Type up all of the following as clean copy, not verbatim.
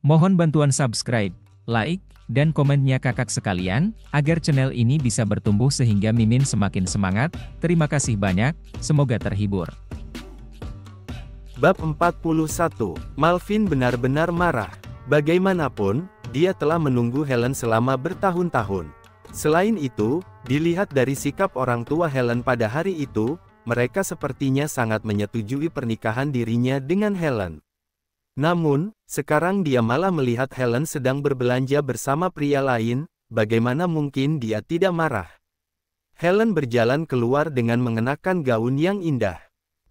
Mohon bantuan subscribe, like, dan komennya kakak sekalian, agar channel ini bisa bertumbuh sehingga Mimin semakin semangat. Terima kasih banyak, semoga terhibur. Bab 41, Malvin benar-benar marah. Bagaimanapun, dia telah menunggu Helen selama bertahun-tahun. Selain itu, dilihat dari sikap orang tua Helen pada hari itu, mereka sepertinya sangat menyetujui pernikahan dirinya dengan Helen. Namun, sekarang dia malah melihat Helen sedang berbelanja bersama pria lain, bagaimana mungkin dia tidak marah? Helen berjalan keluar dengan mengenakan gaun yang indah.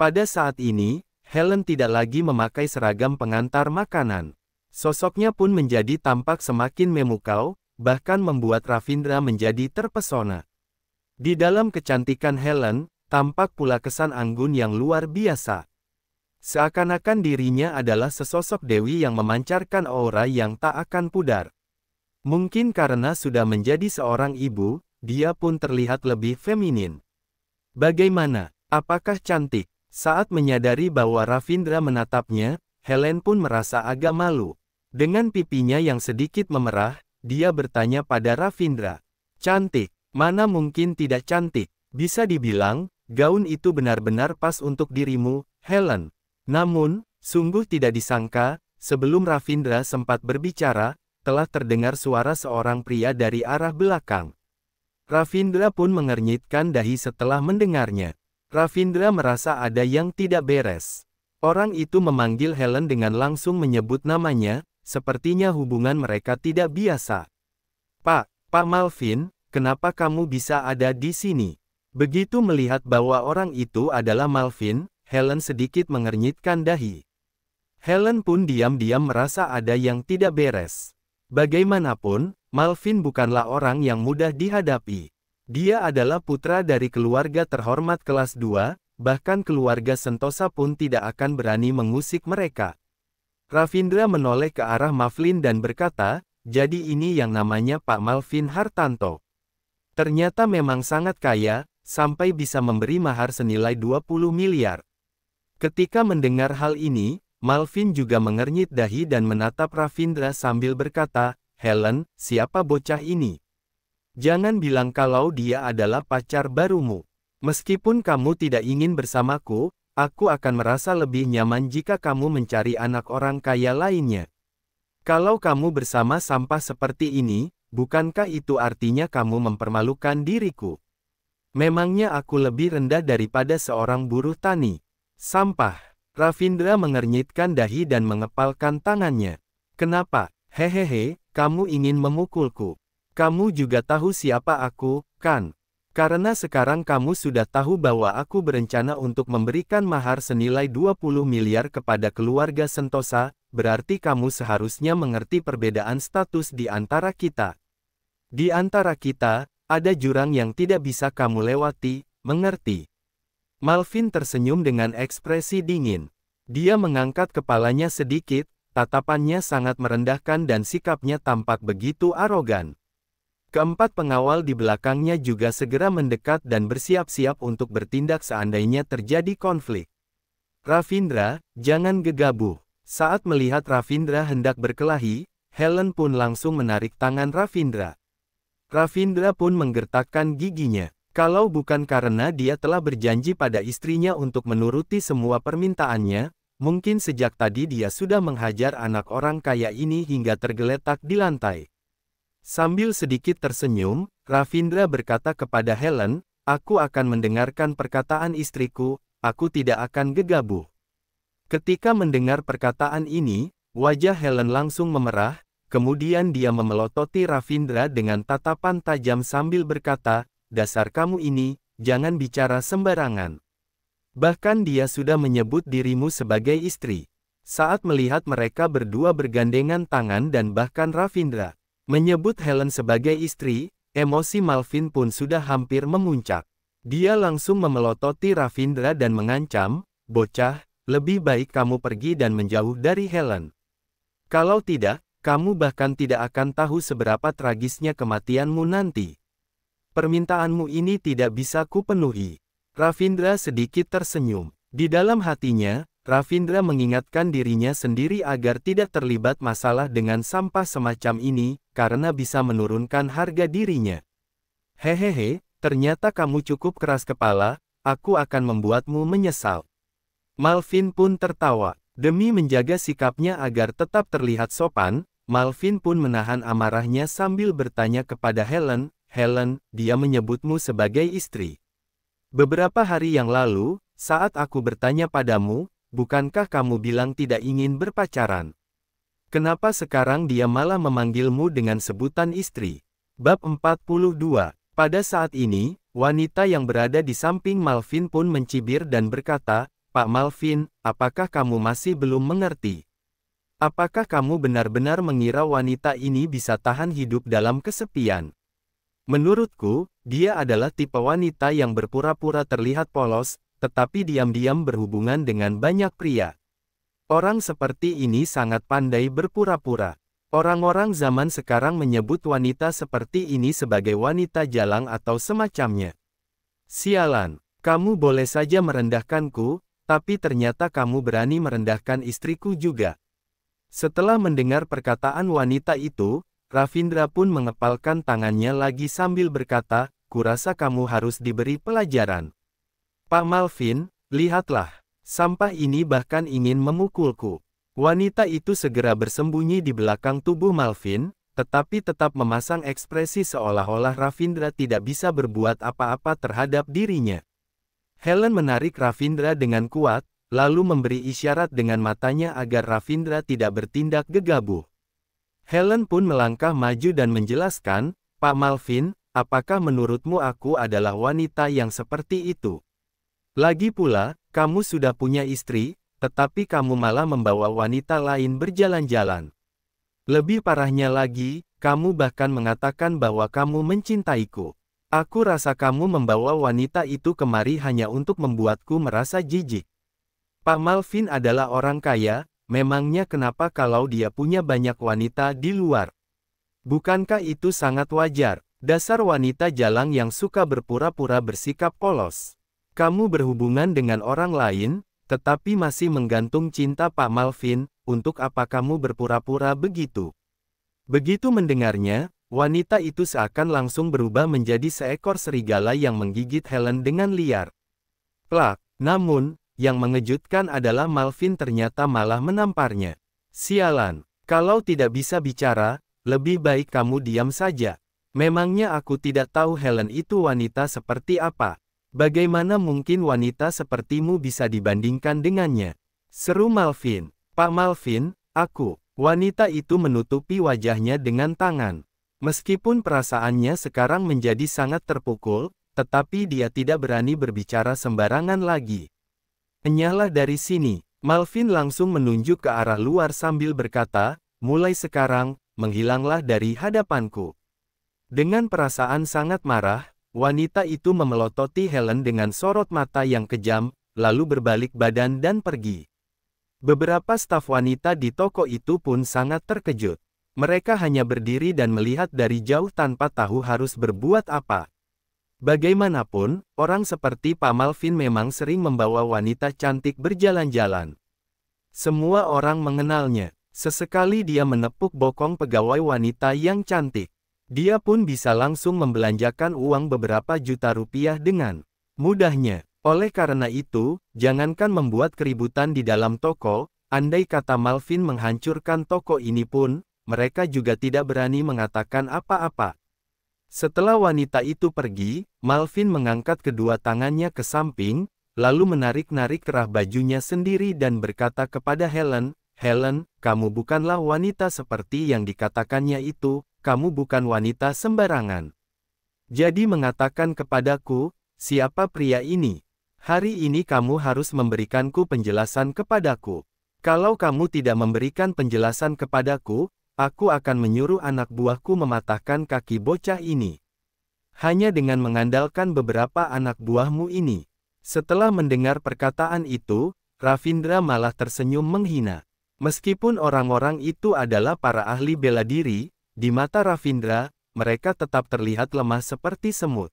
Pada saat ini, Helen tidak lagi memakai seragam pengantar makanan. Sosoknya pun menjadi tampak semakin memukau, bahkan membuat Ravindra menjadi terpesona. Di dalam kecantikan Helen, tampak pula kesan anggun yang luar biasa. Seakan-akan dirinya adalah sesosok dewi yang memancarkan aura yang tak akan pudar. Mungkin karena sudah menjadi seorang ibu, dia pun terlihat lebih feminin. Bagaimana? Apakah cantik? Saat menyadari bahwa Ravindra menatapnya, Helen pun merasa agak malu. Dengan pipinya yang sedikit memerah, dia bertanya pada Ravindra. Cantik? Mana mungkin tidak cantik? Bisa dibilang, gaun itu benar-benar pas untuk dirimu, Helen. Namun, sungguh tidak disangka, sebelum Ravindra sempat berbicara, telah terdengar suara seorang pria dari arah belakang. Ravindra pun mengernyitkan dahi setelah mendengarnya. Ravindra merasa ada yang tidak beres. Orang itu memanggil Helen dengan langsung menyebut namanya, sepertinya hubungan mereka tidak biasa. Pak Malvin, kenapa kamu bisa ada di sini? Begitu melihat bahwa orang itu adalah Malvin, Helen sedikit mengernyitkan dahi. Helen pun diam-diam merasa ada yang tidak beres. Bagaimanapun, Malvin bukanlah orang yang mudah dihadapi. Dia adalah putra dari keluarga terhormat kelas 2, bahkan keluarga Sentosa pun tidak akan berani mengusik mereka. Ravindra menoleh ke arah Malvin dan berkata, jadi ini yang namanya Pak Malvin Hartanto. Ternyata memang sangat kaya, sampai bisa memberi mahar senilai 20 miliar. Ketika mendengar hal ini, Malvin juga mengernyit dahi dan menatap Ravindra sambil berkata, Helen, siapa bocah ini? Jangan bilang kalau dia adalah pacar barumu. Meskipun kamu tidak ingin bersamaku, aku akan merasa lebih nyaman jika kamu mencari anak orang kaya lainnya. Kalau kamu bersama sampah seperti ini, bukankah itu artinya kamu mempermalukan diriku? Memangnya aku lebih rendah daripada seorang buruh tani? Sampah. Ravindra mengernyitkan dahi dan mengepalkan tangannya. Kenapa? Hehehe, kamu ingin memukulku. Kamu juga tahu siapa aku, kan? Karena sekarang kamu sudah tahu bahwa aku berencana untuk memberikan mahar senilai 20 miliar kepada keluarga Sentosa, berarti kamu seharusnya mengerti perbedaan status di antara kita. Di antara kita, ada jurang yang tidak bisa kamu lewati, mengerti? Malvin tersenyum dengan ekspresi dingin. Dia mengangkat kepalanya sedikit, tatapannya sangat merendahkan dan sikapnya tampak begitu arogan. Keempat pengawal di belakangnya juga segera mendekat dan bersiap-siap untuk bertindak seandainya terjadi konflik. Ravindra, jangan gegabah. Saat melihat Ravindra hendak berkelahi, Helen pun langsung menarik tangan Ravindra. Ravindra pun menggertakkan giginya. Kalau bukan karena dia telah berjanji pada istrinya untuk menuruti semua permintaannya, mungkin sejak tadi dia sudah menghajar anak orang kaya ini hingga tergeletak di lantai. Sambil sedikit tersenyum, Ravindra berkata kepada Helen, aku akan mendengarkan perkataan istriku, aku tidak akan gegabah. Ketika mendengar perkataan ini, wajah Helen langsung memerah, kemudian dia memelototi Ravindra dengan tatapan tajam sambil berkata, dasar kamu ini, jangan bicara sembarangan. Bahkan dia sudah menyebut dirimu sebagai istri. Saat melihat mereka berdua bergandengan tangan dan bahkan Ravindra menyebut Helen sebagai istri, emosi Malvin pun sudah hampir memuncak. Dia langsung memelototi Ravindra dan mengancam, bocah, lebih baik kamu pergi dan menjauh dari Helen. Kalau tidak, kamu bahkan tidak akan tahu seberapa tragisnya kematianmu nanti. Permintaanmu ini tidak bisa kupenuhi. Ravindra sedikit tersenyum. Di dalam hatinya, Ravindra mengingatkan dirinya sendiri agar tidak terlibat masalah dengan sampah semacam ini, karena bisa menurunkan harga dirinya. Hehehe, ternyata kamu cukup keras kepala, aku akan membuatmu menyesal. Malvin pun tertawa. Demi menjaga sikapnya agar tetap terlihat sopan, Malvin pun menahan amarahnya sambil bertanya kepada Helen, Helen, dia menyebutmu sebagai istri. Beberapa hari yang lalu, saat aku bertanya padamu, bukankah kamu bilang tidak ingin berpacaran? Kenapa sekarang dia malah memanggilmu dengan sebutan istri? Bab 42. Pada saat ini, wanita yang berada di samping Malvin pun mencibir dan berkata, Pak Malvin, apakah kamu masih belum mengerti? Apakah kamu benar-benar mengira wanita ini bisa tahan hidup dalam kesepian? Menurutku, dia adalah tipe wanita yang berpura-pura terlihat polos, tetapi diam-diam berhubungan dengan banyak pria. Orang seperti ini sangat pandai berpura-pura. Orang-orang zaman sekarang menyebut wanita seperti ini sebagai wanita jalang atau semacamnya. Sialan, kamu boleh saja merendahkanku, tapi ternyata kamu berani merendahkan istriku juga. Setelah mendengar perkataan wanita itu, Ravindra pun mengepalkan tangannya lagi sambil berkata, kurasa kamu harus diberi pelajaran. Pak Malvin, lihatlah, sampah ini bahkan ingin memukulku. Wanita itu segera bersembunyi di belakang tubuh Malvin, tetapi tetap memasang ekspresi seolah-olah Ravindra tidak bisa berbuat apa-apa terhadap dirinya. Helen menarik Ravindra dengan kuat, lalu memberi isyarat dengan matanya agar Ravindra tidak bertindak gegabah. Helen pun melangkah maju dan menjelaskan, Pak Malvin, apakah menurutmu aku adalah wanita yang seperti itu? Lagi pula, kamu sudah punya istri, tetapi kamu malah membawa wanita lain berjalan-jalan. Lebih parahnya lagi, kamu bahkan mengatakan bahwa kamu mencintaiku. Aku rasa kamu membawa wanita itu kemari hanya untuk membuatku merasa jijik. Pak Malvin adalah orang kaya, memangnya kenapa kalau dia punya banyak wanita di luar? Bukankah itu sangat wajar? Dasar wanita jalang yang suka berpura-pura bersikap polos. Kamu berhubungan dengan orang lain, tetapi masih menggantung cinta Pak Malvin, untuk apa kamu berpura-pura begitu? Begitu mendengarnya, wanita itu seakan langsung berubah menjadi seekor serigala yang menggigit Helen dengan liar. Plak, namun, yang mengejutkan adalah Malvin ternyata malah menamparnya. Sialan, kalau tidak bisa bicara, lebih baik kamu diam saja. Memangnya aku tidak tahu Helen itu wanita seperti apa? Bagaimana mungkin wanita sepertimu bisa dibandingkan dengannya? Seru Malvin. Pak Malvin, aku. Wanita itu menutupi wajahnya dengan tangan. Meskipun perasaannya sekarang menjadi sangat terpukul, tetapi dia tidak berani berbicara sembarangan lagi. Enyahlah dari sini. Malvin langsung menunjuk ke arah luar sambil berkata, mulai sekarang, menghilanglah dari hadapanku. Dengan perasaan sangat marah, wanita itu memelototi Helen dengan sorot mata yang kejam, lalu berbalik badan dan pergi. Beberapa staf wanita di toko itu pun sangat terkejut. Mereka hanya berdiri dan melihat dari jauh tanpa tahu harus berbuat apa. Bagaimanapun, orang seperti Pak Malvin memang sering membawa wanita cantik berjalan-jalan. Semua orang mengenalnya. Sesekali dia menepuk bokong pegawai wanita yang cantik. Dia pun bisa langsung membelanjakan uang beberapa juta rupiah dengan mudahnya. Oleh karena itu, jangankan membuat keributan di dalam toko, andai kata Malvin menghancurkan toko ini pun, mereka juga tidak berani mengatakan apa-apa. Setelah wanita itu pergi, Malvin mengangkat kedua tangannya ke samping, lalu menarik-narik kerah bajunya sendiri dan berkata kepada Helen, Helen, kamu bukanlah wanita seperti yang dikatakannya itu, kamu bukan wanita sembarangan. Jadi mengatakan kepadaku, siapa pria ini? Hari ini kamu harus memberikanku penjelasan kepadaku. Kalau kamu tidak memberikan penjelasan kepadaku, aku akan menyuruh anak buahku mematahkan kaki bocah ini. Hanya dengan mengandalkan beberapa anak buahmu ini. Setelah mendengar perkataan itu, Ravindra malah tersenyum menghina. Meskipun orang-orang itu adalah para ahli bela diri, di mata Ravindra, mereka tetap terlihat lemah seperti semut.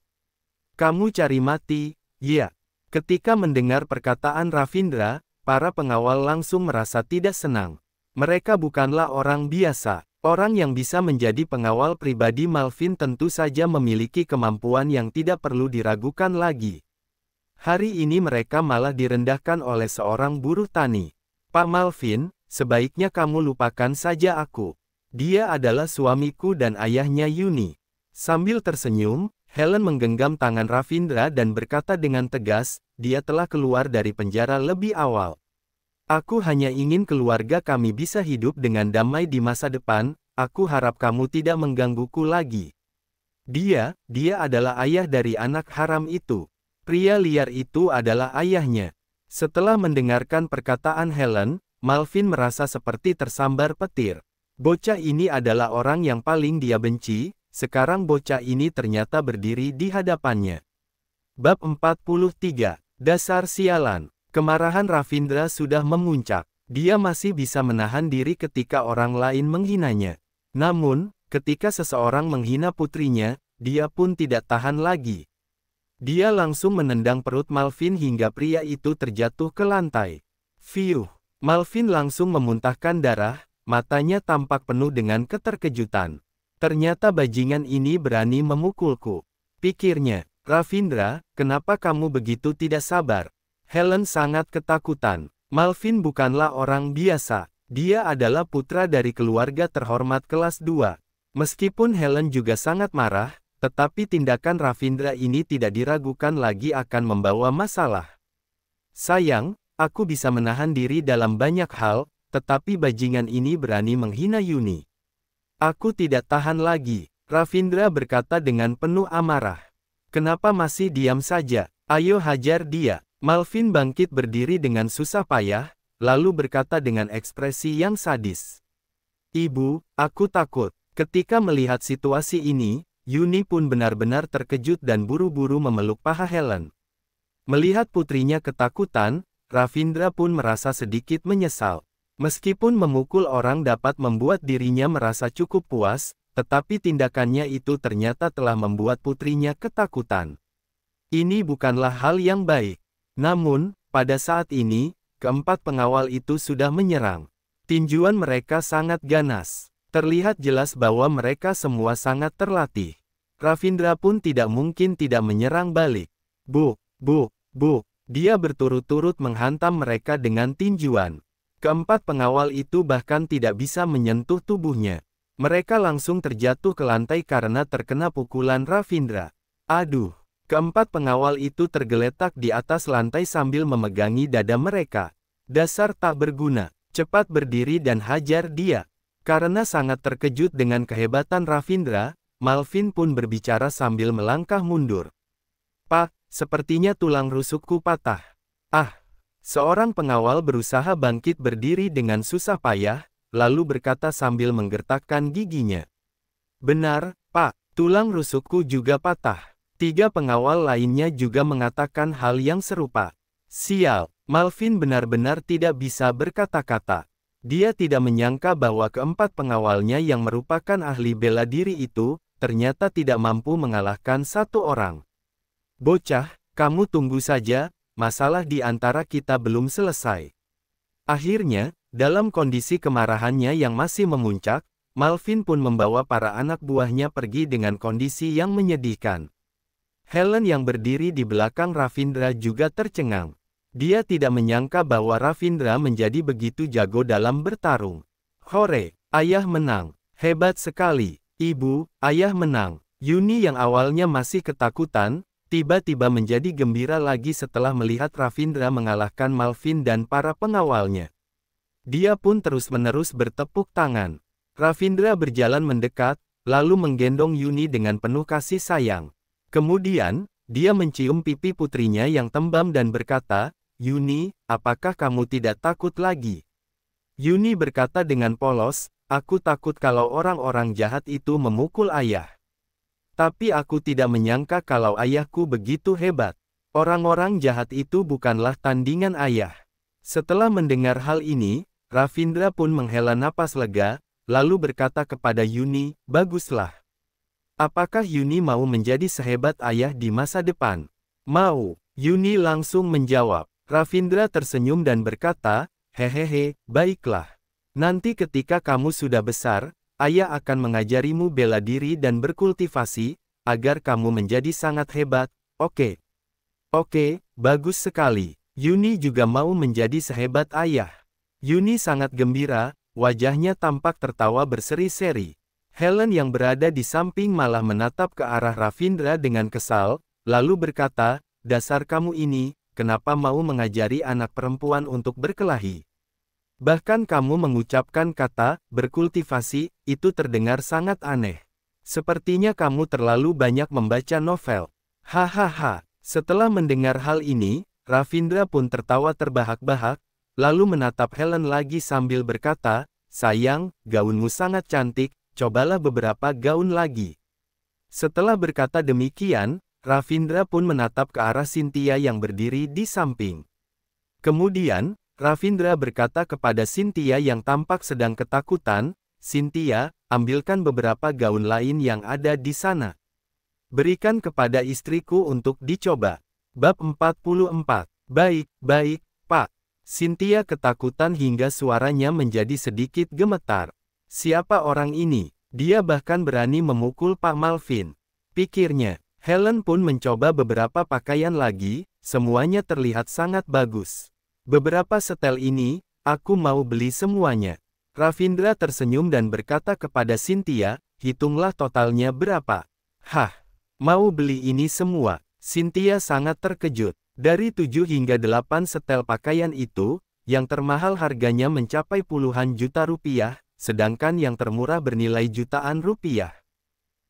Kamu cari mati, ya. Ketika mendengar perkataan Ravindra, para pengawal langsung merasa tidak senang. Mereka bukanlah orang biasa. Orang yang bisa menjadi pengawal pribadi Malvin tentu saja memiliki kemampuan yang tidak perlu diragukan lagi. Hari ini mereka malah direndahkan oleh seorang buruh tani. Pak Malvin, sebaiknya kamu lupakan saja aku. Dia adalah suamiku dan ayahnya Yuni. Sambil tersenyum, Helen menggenggam tangan Ravindra dan berkata dengan tegas, dia telah keluar dari penjara lebih awal. Aku hanya ingin keluarga kami bisa hidup dengan damai di masa depan, aku harap kamu tidak menggangguku lagi. Dia adalah ayah dari anak haram itu. Pria liar itu adalah ayahnya. Setelah mendengarkan perkataan Helen, Malvin merasa seperti tersambar petir. Bocah ini adalah orang yang paling dia benci, sekarang bocah ini ternyata berdiri di hadapannya. Bab 43. Dasar sialan. Kemarahan Ravindra sudah memuncak. Dia masih bisa menahan diri ketika orang lain menghinanya. Namun, ketika seseorang menghina putrinya, dia pun tidak tahan lagi. Dia langsung menendang perut Malvin hingga pria itu terjatuh ke lantai. Fiuh! Malvin langsung memuntahkan darah, matanya tampak penuh dengan keterkejutan. Ternyata bajingan ini berani memukulku. Pikirnya, Ravindra, kenapa kamu begitu tidak sabar? Helen sangat ketakutan. Malvin bukanlah orang biasa. Dia adalah putra dari keluarga terhormat kelas 2. Meskipun Helen juga sangat marah, tetapi tindakan Ravindra ini tidak diragukan lagi akan membawa masalah. Sayang, aku bisa menahan diri dalam banyak hal, tetapi bajingan ini berani menghina Yuni. Aku tidak tahan lagi, Ravindra berkata dengan penuh amarah. Kenapa masih diam saja? Ayo hajar dia. Malvin bangkit berdiri dengan susah payah, lalu berkata dengan ekspresi yang sadis. Ibu, aku takut. Ketika melihat situasi ini, Yuni pun benar-benar terkejut dan buru-buru memeluk paha Helen. Melihat putrinya ketakutan, Ravindra pun merasa sedikit menyesal. Meskipun memukul orang dapat membuat dirinya merasa cukup puas, tetapi tindakannya itu ternyata telah membuat putrinya ketakutan. Ini bukanlah hal yang baik. Namun, pada saat ini, keempat pengawal itu sudah menyerang. Tinjuan mereka sangat ganas. Terlihat jelas bahwa mereka semua sangat terlatih. Ravindra pun tidak mungkin tidak menyerang balik. Buk. Dia berturut-turut menghantam mereka dengan tinjuan. Keempat pengawal itu bahkan tidak bisa menyentuh tubuhnya. Mereka langsung terjatuh ke lantai karena terkena pukulan Ravindra. Aduh! Keempat pengawal itu tergeletak di atas lantai sambil memegangi dada mereka. Dasar tak berguna, cepat berdiri dan hajar dia. Karena sangat terkejut dengan kehebatan Ravindra, Malvin pun berbicara sambil melangkah mundur. Pak, sepertinya tulang rusukku patah. Seorang pengawal berusaha bangkit berdiri dengan susah payah, lalu berkata sambil menggertakkan giginya. Benar, Pak, tulang rusukku juga patah. 3 pengawal lainnya juga mengatakan hal yang serupa. Sial, Malvin benar-benar tidak bisa berkata-kata. Dia tidak menyangka bahwa keempat pengawalnya yang merupakan ahli bela diri itu, ternyata tidak mampu mengalahkan satu orang. Bocah, kamu tunggu saja, masalah di antara kita belum selesai. Akhirnya, dalam kondisi kemarahannya yang masih memuncak, Malvin pun membawa para anak buahnya pergi dengan kondisi yang menyedihkan. Helen yang berdiri di belakang Ravindra juga tercengang. Dia tidak menyangka bahwa Ravindra menjadi begitu jago dalam bertarung. Hore, ayah menang. Hebat sekali. Ibu, ayah menang. Yuni yang awalnya masih ketakutan, tiba-tiba menjadi gembira lagi setelah melihat Ravindra mengalahkan Malvin dan para pengawalnya. Dia pun terus-menerus bertepuk tangan. Ravindra berjalan mendekat, lalu menggendong Yuni dengan penuh kasih sayang. Kemudian, dia mencium pipi putrinya yang tembam dan berkata, Yuni, apakah kamu tidak takut lagi? Yuni berkata dengan polos, aku takut kalau orang-orang jahat itu memukul ayah. Tapi aku tidak menyangka kalau ayahku begitu hebat. Orang-orang jahat itu bukanlah tandingan ayah. Setelah mendengar hal ini, Ravindra pun menghela napas lega, lalu berkata kepada Yuni, baguslah. Apakah Yuni mau menjadi sehebat ayah di masa depan? Mau. Yuni langsung menjawab. Ravindra tersenyum dan berkata, "Hehehe, baiklah. Nanti ketika kamu sudah besar, ayah akan mengajarimu bela diri dan berkultivasi, agar kamu menjadi sangat hebat, oke?" "Oke, bagus sekali. Yuni juga mau menjadi sehebat ayah." Yuni sangat gembira, wajahnya tampak tertawa berseri-seri. Helen yang berada di samping malah menatap ke arah Ravindra dengan kesal, lalu berkata, "Dasar kamu ini, kenapa mau mengajari anak perempuan untuk berkelahi? Bahkan kamu mengucapkan kata, berkultivasi, itu terdengar sangat aneh. Sepertinya kamu terlalu banyak membaca novel." Hahaha. Setelah mendengar hal ini, Ravindra pun tertawa terbahak-bahak, lalu menatap Helen lagi sambil berkata, "Sayang, gaunmu sangat cantik, cobalah beberapa gaun lagi." Setelah berkata demikian, Ravindra pun menatap ke arah Cynthia yang berdiri di samping. Kemudian, Ravindra berkata kepada Cynthia yang tampak sedang ketakutan, "Cynthia, ambilkan beberapa gaun lain yang ada di sana. Berikan kepada istriku untuk dicoba." Bab 44. "Baik, baik, Pak." Cynthia ketakutan hingga suaranya menjadi sedikit gemetar. "Siapa orang ini? Dia bahkan berani memukul Pak Malvin," pikirnya. Helen pun mencoba beberapa pakaian lagi, semuanya terlihat sangat bagus. "Beberapa setel ini, aku mau beli semuanya." Ravindra tersenyum dan berkata kepada Cynthia, "Hitunglah totalnya berapa." "Hah, mau beli ini semua?" Cynthia sangat terkejut. Dari 7 hingga 8 setel pakaian itu, yang termahal harganya mencapai puluhan juta rupiah, sedangkan yang termurah bernilai jutaan rupiah.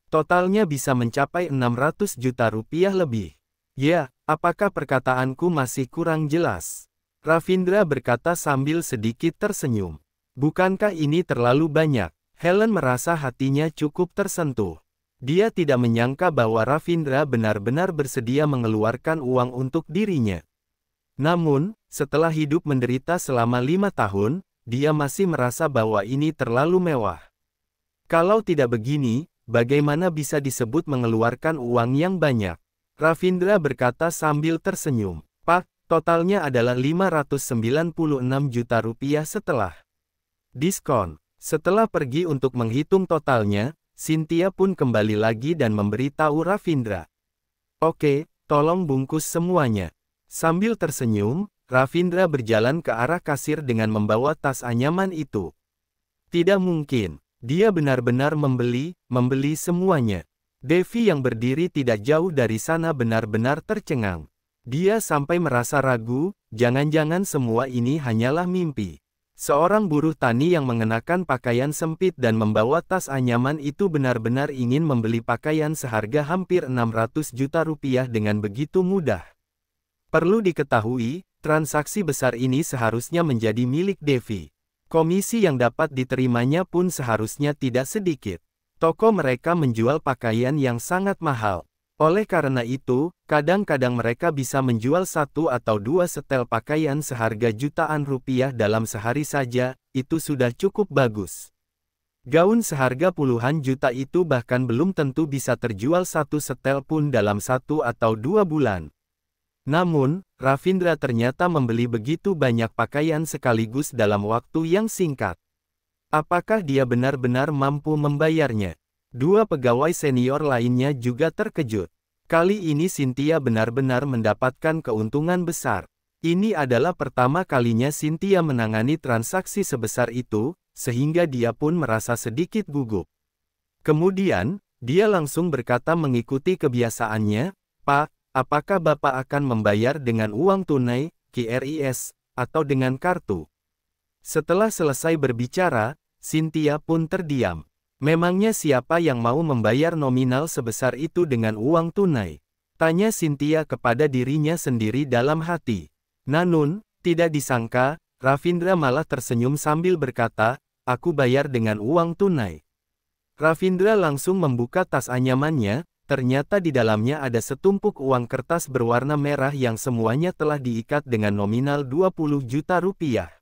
Totalnya bisa mencapai 600 juta rupiah lebih. "Ya, apakah perkataanku masih kurang jelas?" Ravindra berkata sambil sedikit tersenyum. "Bukankah ini terlalu banyak?" Helen merasa hatinya cukup tersentuh. Dia tidak menyangka bahwa Ravindra benar-benar bersedia mengeluarkan uang untuk dirinya. Namun, setelah hidup menderita selama 5 tahun, dia masih merasa bahwa ini terlalu mewah. Kalau tidak begini, bagaimana bisa disebut mengeluarkan uang yang banyak? Ravindra berkata sambil tersenyum. "Pak, totalnya adalah 596 juta rupiah setelah diskon." Setelah pergi untuk menghitung totalnya, Cynthia pun kembali lagi dan memberitahu Ravindra. "Oke, tolong bungkus semuanya." Sambil tersenyum, Ravindra berjalan ke arah kasir dengan membawa tas anyaman itu. Tidak mungkin, dia benar-benar membeli semuanya. Devi yang berdiri tidak jauh dari sana benar-benar tercengang. Dia sampai merasa ragu, jangan-jangan semua ini hanyalah mimpi. Seorang buruh tani yang mengenakan pakaian sempit dan membawa tas anyaman itu benar-benar ingin membeli pakaian seharga hampir 600 juta rupiah dengan begitu mudah. Perlu diketahui, transaksi besar ini seharusnya menjadi milik Devi. Komisi yang dapat diterimanya pun seharusnya tidak sedikit. Toko mereka menjual pakaian yang sangat mahal. Oleh karena itu, kadang-kadang mereka bisa menjual 1 atau 2 setel pakaian seharga jutaan rupiah dalam sehari saja, itu sudah cukup bagus. Gaun seharga puluhan juta itu bahkan belum tentu bisa terjual 1 setel pun dalam 1 atau 2 bulan. Namun, Ravindra ternyata membeli begitu banyak pakaian sekaligus dalam waktu yang singkat. Apakah dia benar-benar mampu membayarnya? 2 pegawai senior lainnya juga terkejut. Kali ini Cynthia benar-benar mendapatkan keuntungan besar. Ini adalah pertama kalinya Cynthia menangani transaksi sebesar itu, sehingga dia pun merasa sedikit gugup. Kemudian, dia langsung berkata mengikuti kebiasaannya, "Pak, apakah Bapak akan membayar dengan uang tunai, KRIS, atau dengan kartu?" Setelah selesai berbicara, Cynthia pun terdiam. Memangnya siapa yang mau membayar nominal sebesar itu dengan uang tunai? Tanya Cynthia kepada dirinya sendiri dalam hati. Namun, tidak disangka, Ravindra malah tersenyum sambil berkata, "Aku bayar dengan uang tunai." Ravindra langsung membuka tas anyamannya, ternyata di dalamnya ada setumpuk uang kertas berwarna merah yang semuanya telah diikat dengan nominal 20 juta rupiah.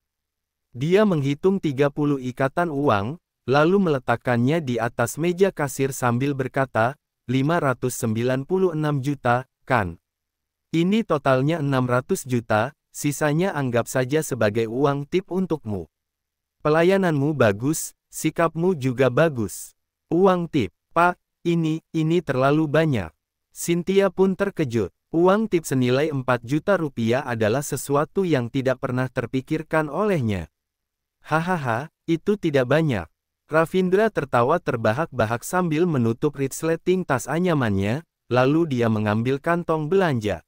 Dia menghitung 30 ikatan uang, lalu meletakkannya di atas meja kasir sambil berkata, 596 juta, kan? Ini totalnya 600 juta, sisanya anggap saja sebagai uang tip untukmu. Pelayananmu bagus, sikapmu juga bagus. Uang tip, Pak, ini terlalu banyak. Cynthia pun terkejut. Uang tip senilai 4 juta rupiah adalah sesuatu yang tidak pernah terpikirkan olehnya. Hahaha, itu tidak banyak. Ravindra tertawa terbahak-bahak sambil menutup resleting tas anyamannya, lalu dia mengambil kantong belanja.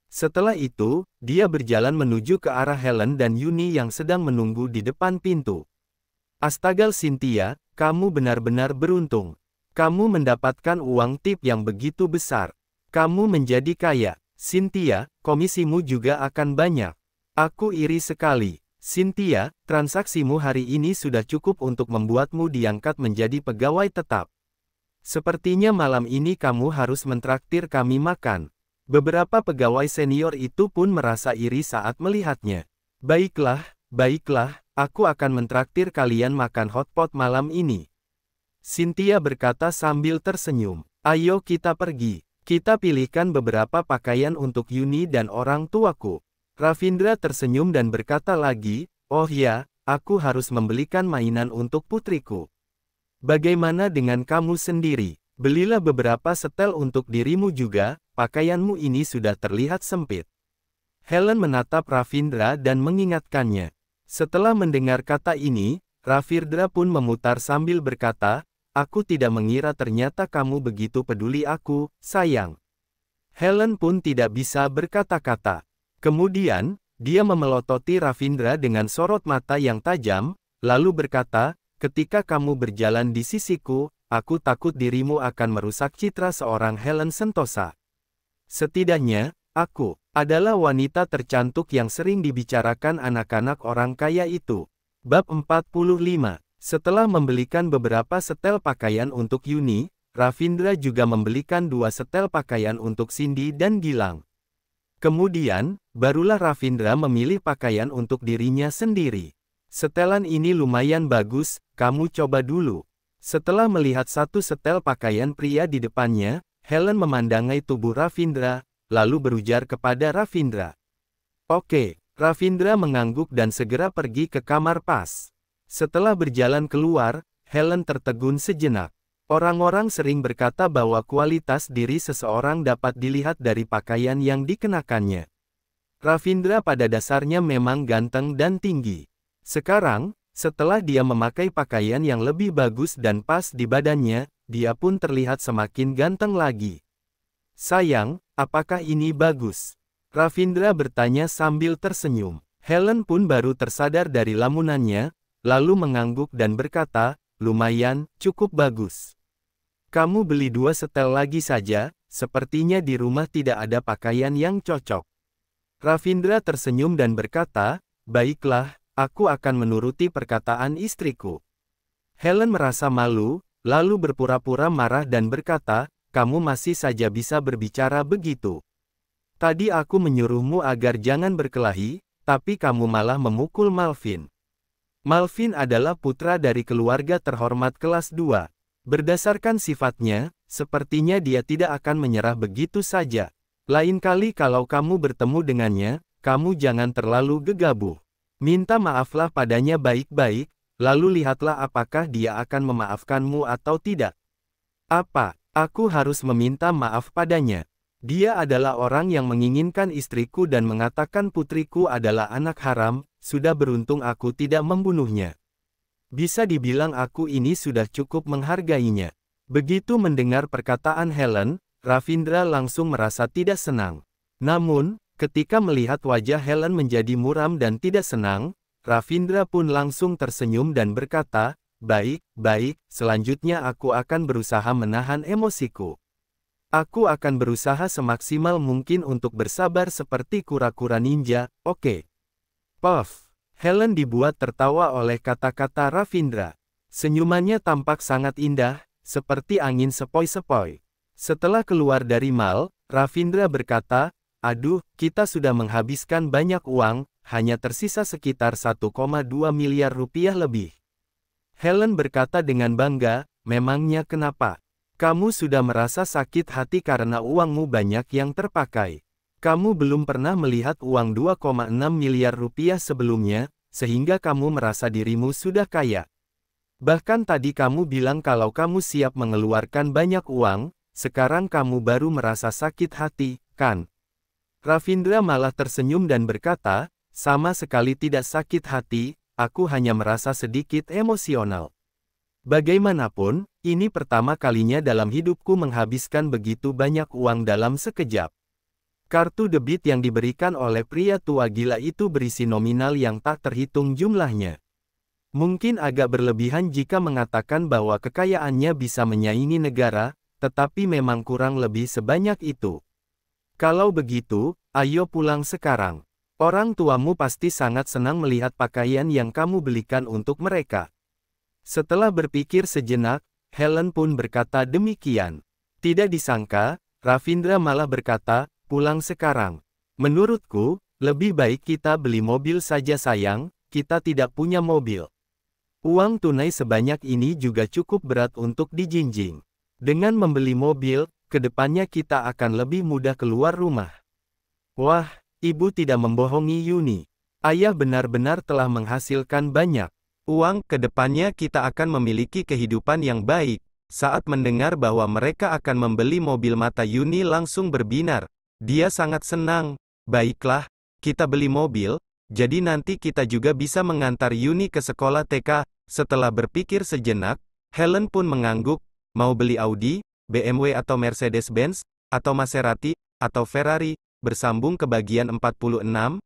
Setelah itu, dia berjalan menuju ke arah Helen dan Yuni yang sedang menunggu di depan pintu. Astaga Cynthia, kamu benar-benar beruntung. Kamu mendapatkan uang tip yang begitu besar. Kamu menjadi kaya. Cynthia, komisimu juga akan banyak. Aku iri sekali. Cynthia, transaksimu hari ini sudah cukup untuk membuatmu diangkat menjadi pegawai tetap. Sepertinya malam ini kamu harus mentraktir kami makan. Beberapa pegawai senior itu pun merasa iri saat melihatnya. Baiklah, aku akan mentraktir kalian makan hotpot malam ini. Cynthia berkata sambil tersenyum. Ayo kita pergi. Kita pilihkan beberapa pakaian untuk Yuni dan orang tuaku. Ravindra tersenyum dan berkata lagi, oh ya, aku harus membelikan mainan untuk putriku. Bagaimana dengan kamu sendiri? Belilah beberapa setel untuk dirimu juga, pakaianmu ini sudah terlihat sempit. Helen menatap Ravindra dan mengingatkannya. Setelah mendengar kata ini, Ravindra pun memutar sambil berkata, aku tidak mengira ternyata kamu begitu peduli aku, sayang. Helen pun tidak bisa berkata-kata. Kemudian, dia memelototi Ravindra dengan sorot mata yang tajam, lalu berkata, ketika kamu berjalan di sisiku, aku takut dirimu akan merusak citra seorang Helen Sentosa. Setidaknya, aku adalah wanita tercantik yang sering dibicarakan anak-anak orang kaya itu. Bab 45. Setelah membelikan beberapa setel pakaian untuk Yuni, Ravindra juga membelikan 2 setel pakaian untuk Cindy dan Gilang. Kemudian, barulah Ravindra memilih pakaian untuk dirinya sendiri. Setelan ini lumayan bagus, kamu coba dulu. Setelah melihat satu setel pakaian pria di depannya, Helen memandangi tubuh Ravindra, lalu berujar kepada Ravindra. Oke, Ravindra mengangguk dan segera pergi ke kamar pas. Setelah berjalan keluar, Helen tertegun sejenak. Orang-orang sering berkata bahwa kualitas diri seseorang dapat dilihat dari pakaian yang dikenakannya. Ravindra pada dasarnya memang ganteng dan tinggi. Sekarang, setelah dia memakai pakaian yang lebih bagus dan pas di badannya, dia pun terlihat semakin ganteng lagi. Sayang, apakah ini bagus? Ravindra bertanya sambil tersenyum. Helen pun baru tersadar dari lamunannya, lalu mengangguk dan berkata, lumayan, cukup bagus. Kamu beli 2 setel lagi saja, sepertinya di rumah tidak ada pakaian yang cocok. Ravindra tersenyum dan berkata, baiklah, aku akan menuruti perkataan istriku. Helen merasa malu, lalu berpura-pura marah dan berkata, kamu masih saja bisa berbicara begitu. Tadi aku menyuruhmu agar jangan berkelahi, tapi kamu malah memukul Malvin. Malvin adalah putra dari keluarga terhormat kelas 2. Berdasarkan sifatnya, sepertinya dia tidak akan menyerah begitu saja. Lain kali kalau kamu bertemu dengannya, kamu jangan terlalu gegabah. Minta maaflah padanya baik-baik, lalu lihatlah apakah dia akan memaafkanmu atau tidak. Apa? Aku harus meminta maaf padanya. Dia adalah orang yang menginginkan istriku dan mengatakan putriku adalah anak haram, sudah beruntung aku tidak membunuhnya. Bisa dibilang aku ini sudah cukup menghargainya. Begitu mendengar perkataan Helen, Ravindra langsung merasa tidak senang. Namun, ketika melihat wajah Helen menjadi muram dan tidak senang, Ravindra pun langsung tersenyum dan berkata, baik, selanjutnya aku akan berusaha menahan emosiku. Aku akan berusaha semaksimal mungkin untuk bersabar seperti kura-kura ninja, oke. Puff. Helen dibuat tertawa oleh kata-kata Ravindra. Senyumannya tampak sangat indah, seperti angin sepoi-sepoi. Setelah keluar dari mal, Ravindra berkata, aduh, kita sudah menghabiskan banyak uang, hanya tersisa sekitar 1,2 miliar rupiah lebih. Helen berkata dengan bangga, memangnya kenapa? Kamu sudah merasa sakit hati karena uangmu banyak yang terpakai. Kamu belum pernah melihat uang 2,6 miliar rupiah sebelumnya, sehingga kamu merasa dirimu sudah kaya. Bahkan tadi kamu bilang kalau kamu siap mengeluarkan banyak uang, sekarang kamu baru merasa sakit hati, kan? Ravindra malah tersenyum dan berkata, sama sekali tidak sakit hati, aku hanya merasa sedikit emosional. Bagaimanapun, ini pertama kalinya dalam hidupku menghabiskan begitu banyak uang dalam sekejap. Kartu debit yang diberikan oleh pria tua gila itu berisi nominal yang tak terhitung jumlahnya. Mungkin agak berlebihan jika mengatakan bahwa kekayaannya bisa menyaingi negara, tetapi memang kurang lebih sebanyak itu. Kalau begitu, ayo pulang sekarang. Orang tuamu pasti sangat senang melihat pakaian yang kamu belikan untuk mereka. Setelah berpikir sejenak, Helen pun berkata demikian. Tidak disangka, Ravindra malah berkata, pulang sekarang. Menurutku, lebih baik kita beli mobil saja sayang, kita tidak punya mobil. Uang tunai sebanyak ini juga cukup berat untuk dijinjing. Dengan membeli mobil, kedepannya kita akan lebih mudah keluar rumah. Wah, ibu tidak membohongi Yuni. Ayah benar-benar telah menghasilkan banyak uang, kedepannya kita akan memiliki kehidupan yang baik. Saat mendengar bahwa mereka akan membeli mobil, mata Yuni langsung berbinar. Dia sangat senang. Baiklah, kita beli mobil, jadi nanti kita juga bisa mengantar Yuni ke sekolah TK. Setelah berpikir sejenak, Helen pun mengangguk, mau beli Audi, BMW atau Mercedes-Benz, atau Maserati, atau Ferrari. Bersambung ke bagian 46,